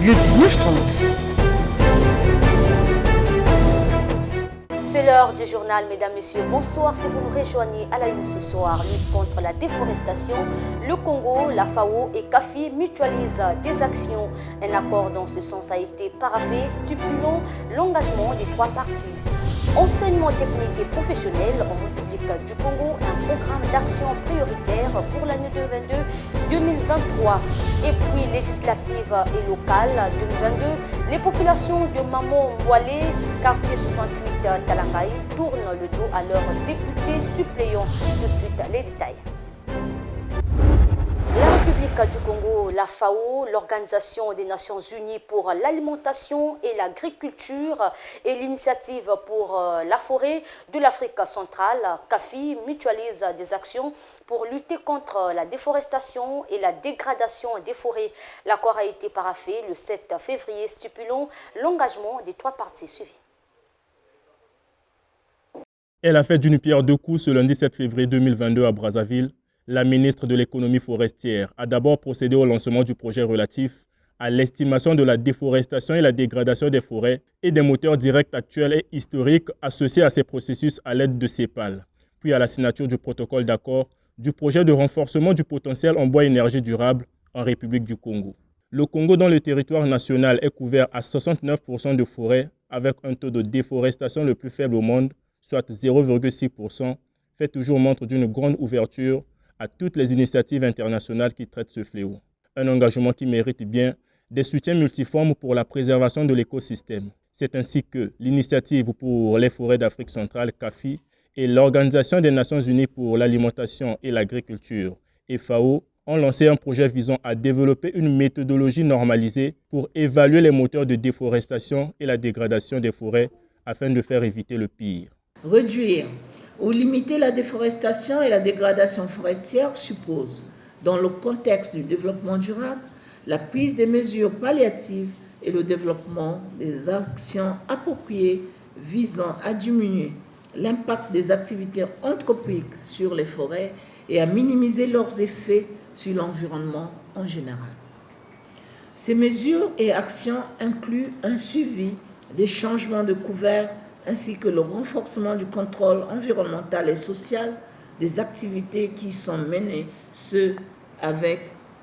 le 19-30. C'est l'heure du journal, mesdames, messieurs. Bonsoir si vous nous rejoignez à la une ce soir. Lutte contre la déforestation, le Congo, la FAO et CAFI mutualisent des actions. Un accord dans ce sens a été paraphé, stipulant l'engagement des trois parties. Enseignement technique et professionnel en République du Congo, un programme d'action prioritaire pour l'année 2022-2023. Et puis législative et locale 2022, les populations de Mamon-Mboalé, quartier 68 Talangaï, tournent le dos à leurs députés suppléants. Tout de suite, les détails. La République du Congo, la FAO, l'Organisation des Nations Unies pour l'alimentation et l'agriculture et l'Initiative pour la forêt de l'Afrique centrale, CAFI, mutualisent des actions pour lutter contre la déforestation et la dégradation des forêts. L'accord a été paraphé le 7 février, stipulant l'engagement des trois parties suivies. Elle a fait d'une pierre deux coups ce lundi 7 février 2022 à Brazzaville. La ministre de l'économie forestière a d'abord procédé au lancement du projet relatif à l'estimation de la déforestation et la dégradation des forêts et des moteurs directs actuels et historiques associés à ces processus à l'aide de CEPAL, puis à la signature du protocole d'accord du projet de renforcement du potentiel en bois énergie durable en République du Congo. Le Congo, dont le territoire national est couvert à 69% de forêts avec un taux de déforestation le plus faible au monde, soit 0,6%, fait toujours montre d'une grande ouverture à toutes les initiatives internationales qui traitent ce fléau. Un engagement qui mérite bien des soutiens multiformes pour la préservation de l'écosystème. C'est ainsi que l'Initiative pour les forêts d'Afrique centrale, CAFI, et l'Organisation des Nations Unies pour l'alimentation et l'agriculture, FAO, ont lancé un projet visant à développer une méthodologie normalisée pour évaluer les moteurs de déforestation et la dégradation des forêts afin de faire éviter le pire. Réduire ou limiter la déforestation et la dégradation forestière suppose, dans le contexte du développement durable, la prise des mesures palliatives et le développement des actions appropriées visant à diminuer l'impact des activités anthropiques sur les forêts et à minimiser leurs effets sur l'environnement en général. Ces mesures et actions incluent un suivi des changements de couvert ainsi que le renforcement du contrôle environnemental et social des activités qui sont menées, avec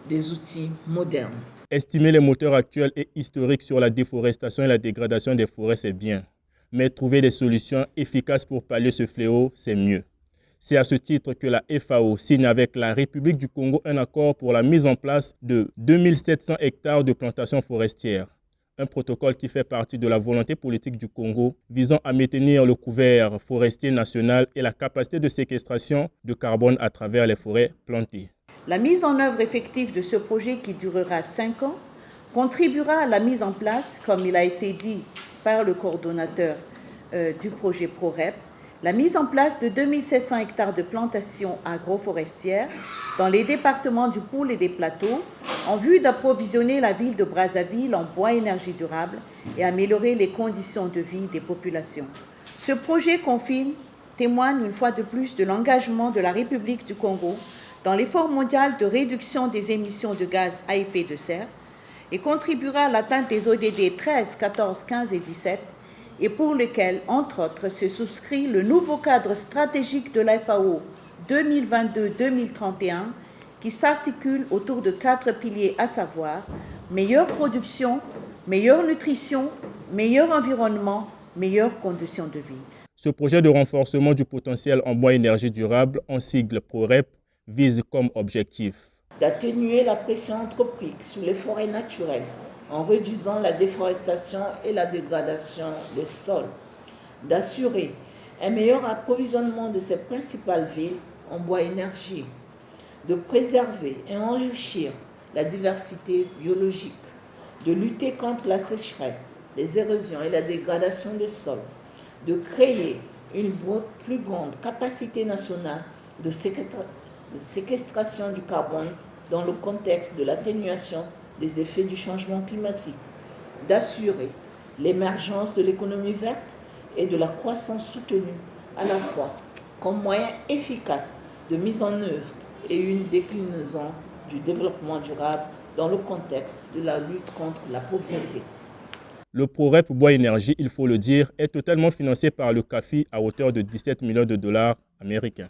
des outils modernes. Estimer les moteurs actuels et historiques sur la déforestation et la dégradation des forêts, c'est bien. Mais trouver des solutions efficaces pour pallier ce fléau, c'est mieux. C'est à ce titre que la FAO signe avec la République du Congo un accord pour la mise en place de 2700 hectares de plantations forestières. Un protocole qui fait partie de la volonté politique du Congo visant à maintenir le couvert forestier national et la capacité de séquestration de carbone à travers les forêts plantées. La mise en œuvre effective de ce projet qui durera 5 ans contribuera à la mise en place, comme il a été dit par le coordonnateur du projet ProREP, la mise en place de 2700 hectares de plantations agroforestières dans les départements du Poul et des Plateaux en vue d'approvisionner la ville de Brazzaville en bois énergie durable et améliorer les conditions de vie des populations. Ce projet témoigne une fois de plus de l'engagement de la République du Congo dans l'effort mondial de réduction des émissions de gaz à effet de serre et contribuera à l'atteinte des ODD 13, 14, 15 et 17 et pour lequel, entre autres, se souscrit le nouveau cadre stratégique de la FAO 2022-2031 qui s'articule autour de 4 piliers, à savoir meilleure production, meilleure nutrition, meilleur environnement, meilleures conditions de vie. Ce projet de renforcement du potentiel en bois énergie durable, en sigle ProREP, vise comme objectif d'atténuer la pression anthropique sur les forêts naturelles en réduisant la déforestation et la dégradation des sols, d'assurer un meilleur approvisionnement de ces principales villes en bois énergie, de préserver et enrichir la diversité biologique, de lutter contre la sécheresse, les érosions et la dégradation des sols, de créer une plus grande capacité nationale de séquestration du carbone dans le contexte de l'atténuation des effets du changement climatique, d'assurer l'émergence de l'économie verte et de la croissance soutenue à la fois comme moyen efficace de mise en œuvre et une déclinaison du développement durable dans le contexte de la lutte contre la pauvreté. Le PROREP Bois Énergie, il faut le dire, est totalement financé par le CAFI à hauteur de 17 millions de dollars américains.